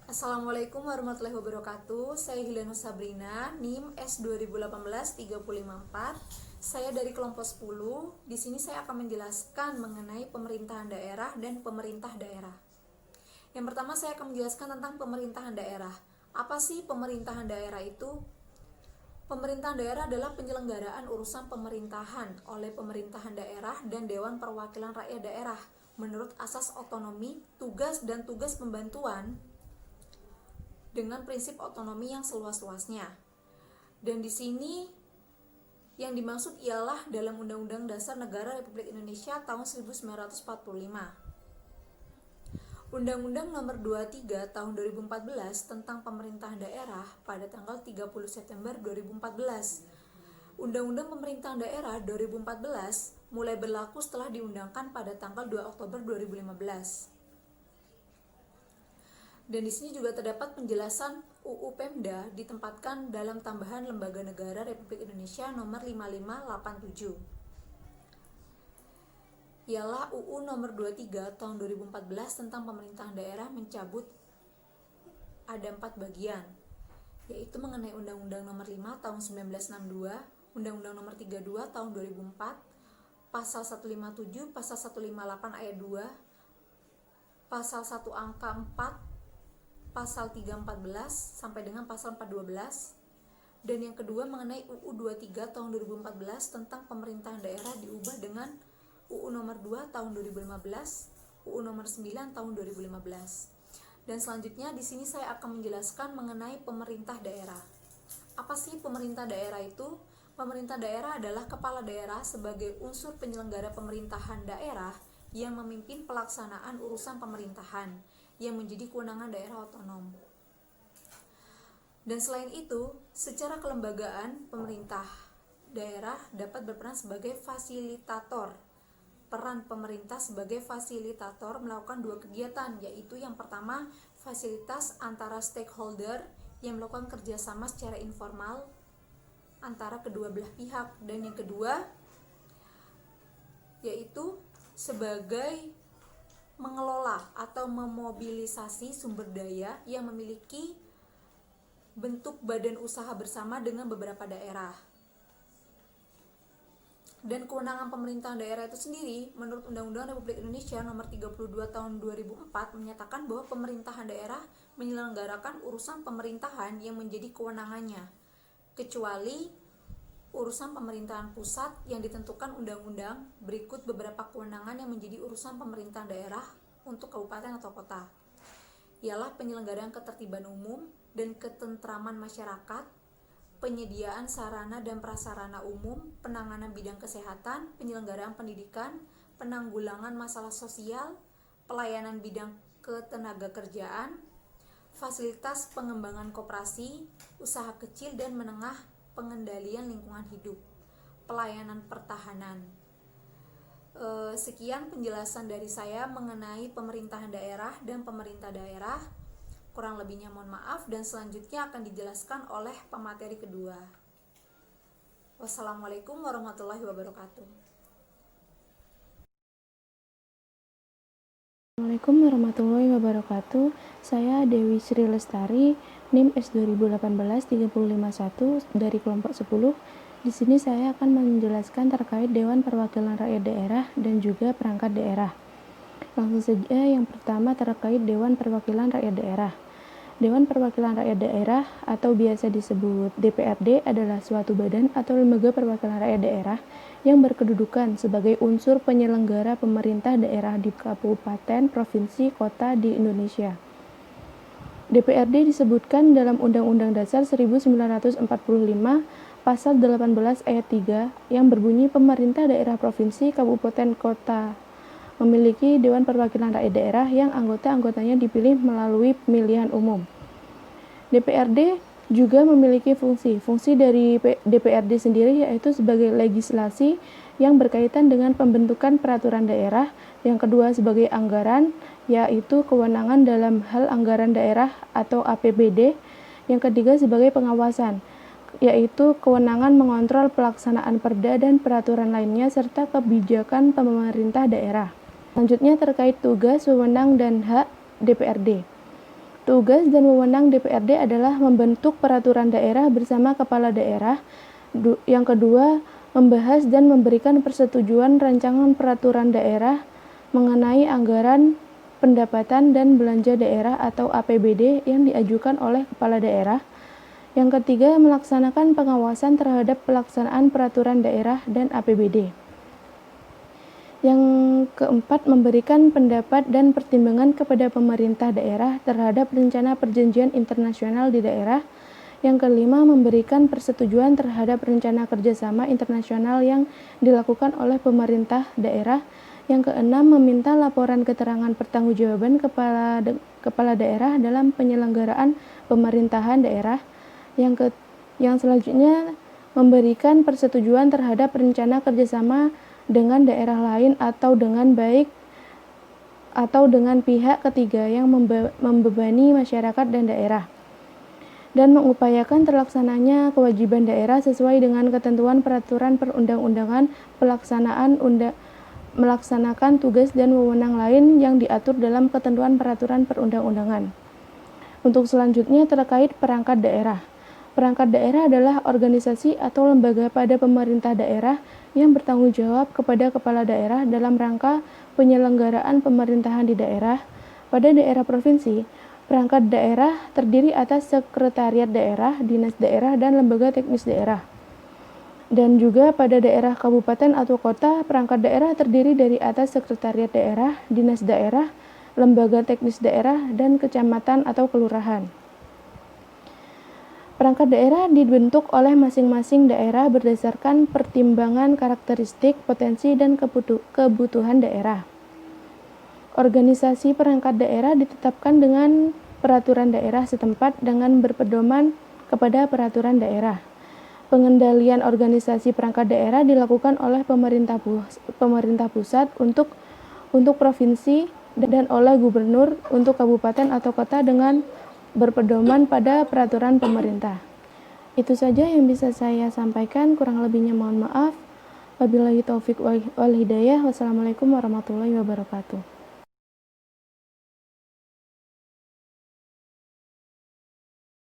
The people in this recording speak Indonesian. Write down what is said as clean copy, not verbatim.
Assalamualaikum warahmatullahi wabarakatuh. Saya Hilanus Sabrina, NIM S 2018-354. Saya dari kelompok 10. Di sini saya akan menjelaskan mengenai pemerintahan daerah dan pemerintah daerah. Yang pertama saya akan menjelaskan tentang pemerintahan daerah. Apa sih pemerintahan daerah itu? Pemerintahan daerah adalah penyelenggaraan urusan pemerintahan oleh pemerintahan daerah dan Dewan Perwakilan Rakyat Daerah menurut asas otonomi, tugas dan tugas pembantuan dengan prinsip otonomi yang seluas-luasnya. Dan di sini yang dimaksud ialah dalam Undang-Undang Dasar Negara Republik Indonesia tahun 1945. Undang-Undang Nomor 23 Tahun 2014 tentang Pemerintahan Daerah pada tanggal 30 September 2014. Undang-Undang Pemerintahan Daerah 2014 mulai berlaku setelah diundangkan pada tanggal 2 Oktober 2015. Dan di sini juga terdapat penjelasan UU Pemda ditempatkan dalam tambahan Lembaga Negara Republik Indonesia nomor 5587. Ialah UU nomor 23 tahun 2014 tentang pemerintahan daerah mencabut ada 4 bagian, yaitu mengenai Undang-Undang nomor 5 tahun 1962, Undang-Undang nomor 32 tahun 2004, pasal 157, pasal 158 ayat 2, pasal 1 angka 4, pasal 314 sampai dengan pasal 412, dan yang kedua mengenai UU 23 tahun 2014 tentang pemerintahan daerah diubah dengan UU nomor 2 tahun 2015, UU nomor 9 tahun 2015. Dan selanjutnya di sini saya akan menjelaskan mengenai pemerintah daerah. Apa sih pemerintah daerah itu? Pemerintah daerah adalah kepala daerah sebagai unsur penyelenggara pemerintahan daerah yang memimpin pelaksanaan urusan pemerintahan yang menjadi kewenangan daerah otonom. Dan selain itu, secara kelembagaan, pemerintah daerah dapat berperan sebagai fasilitator. Peran pemerintah sebagai fasilitator melakukan 2 kegiatan, yaitu yang pertama, fasilitas antara stakeholder yang melakukan kerjasama secara informal antara kedua belah pihak, dan yang kedua, yaitu sebagai mengelola atau memobilisasi sumber daya yang memiliki bentuk badan usaha bersama dengan beberapa daerah. Dan kewenangan pemerintahan daerah itu sendiri menurut Undang-Undang Republik Indonesia nomor 32 tahun 2004 menyatakan bahwa pemerintahan daerah menyelenggarakan urusan pemerintahan yang menjadi kewenangannya, kecuali urusan pemerintahan pusat yang ditentukan undang-undang. Berikut beberapa kewenangan yang menjadi urusan pemerintahan daerah untuk kabupaten atau kota. Ialah penyelenggaraan ketertiban umum dan ketentraman masyarakat, penyediaan sarana dan prasarana umum, penanganan bidang kesehatan, penyelenggaraan pendidikan, penanggulangan masalah sosial, pelayanan bidang ketenagakerjaan, fasilitas pengembangan koperasi, usaha kecil dan menengah, pengendalian lingkungan hidup, pelayanan pertahanan. Sekian penjelasan dari saya mengenai pemerintahan daerah dan pemerintah daerah. Kurang lebihnya mohon maaf, dan selanjutnya akan dijelaskan oleh pemateri kedua. Wassalamualaikum warahmatullahi wabarakatuh. Assalamualaikum warahmatullahi wabarakatuh. Saya Dewi Sri Lestari, NIM S 2018-351 dari kelompok 10. Di sini saya akan menjelaskan terkait Dewan Perwakilan Rakyat Daerah dan juga perangkat daerah. Langsung saja, yang pertama terkait Dewan Perwakilan Rakyat Daerah. Dewan Perwakilan Rakyat Daerah atau biasa disebut DPRD adalah suatu badan atau lembaga perwakilan rakyat daerah yang berkedudukan sebagai unsur penyelenggara pemerintah daerah di kabupaten, provinsi, kota di Indonesia. DPRD disebutkan dalam Undang-Undang Dasar 1945 pasal 18 ayat 3 yang berbunyi pemerintah daerah provinsi, kabupaten, kota memiliki Dewan Perwakilan Rakyat Daerah yang anggota-anggotanya dipilih melalui pemilihan umum. DPRD juga memiliki fungsi dari DPRD sendiri, yaitu sebagai legislasi yang berkaitan dengan pembentukan peraturan daerah. Yang kedua sebagai anggaran, yaitu kewenangan dalam hal anggaran daerah atau APBD. Yang ketiga sebagai pengawasan, yaitu kewenangan mengontrol pelaksanaan perda dan peraturan lainnya serta kebijakan pemerintah daerah. Selanjutnya terkait tugas, wewenang, dan hak DPRD. Tugas dan wewenang DPRD adalah membentuk peraturan daerah bersama kepala daerah. Yang kedua, membahas dan memberikan persetujuan rancangan peraturan daerah mengenai anggaran pendapatan dan belanja daerah atau APBD yang diajukan oleh kepala daerah. Yang ketiga, melaksanakan pengawasan terhadap pelaksanaan peraturan daerah dan APBD. Yang keempat, memberikan pendapat dan pertimbangan kepada pemerintah daerah terhadap rencana perjanjian internasional di daerah. Yang kelima, memberikan persetujuan terhadap rencana kerjasama internasional yang dilakukan oleh pemerintah daerah. Yang keenam, meminta laporan keterangan pertanggungjawaban kepala daerah dalam penyelenggaraan pemerintahan daerah. Yang selanjutnya, memberikan persetujuan terhadap rencana kerjasama dengan daerah lain atau dengan pihak ketiga yang membebani masyarakat dan daerah, dan mengupayakan terlaksananya kewajiban daerah sesuai dengan ketentuan peraturan perundang-undangan, melaksanakan tugas dan wewenang lain yang diatur dalam ketentuan peraturan perundang-undangan. Untuk selanjutnya, terkait perangkat daerah. Perangkat daerah adalah organisasi atau lembaga pada pemerintah daerah yang bertanggung jawab kepada kepala daerah dalam rangka penyelenggaraan pemerintahan di daerah. Pada daerah provinsi, perangkat daerah terdiri atas sekretariat daerah, dinas daerah, dan lembaga teknis daerah. Dan juga pada daerah kabupaten atau kota, perangkat daerah terdiri dari atas sekretariat daerah, dinas daerah, lembaga teknis daerah, dan kecamatan atau kelurahan. Perangkat daerah dibentuk oleh masing-masing daerah berdasarkan pertimbangan karakteristik, potensi, dan kebutuhan daerah. Organisasi perangkat daerah ditetapkan dengan peraturan daerah setempat dengan berpedoman kepada peraturan daerah. Pengendalian organisasi perangkat daerah dilakukan oleh pemerintah pusat untuk provinsi dan oleh gubernur untuk kabupaten atau kota dengan berpedoman pada peraturan pemerintah. Itu saja yang bisa saya sampaikan, kurang lebihnya mohon maaf. Wabillahi taufik wal hidayah. Wassalamualaikum warahmatullahi wabarakatuh.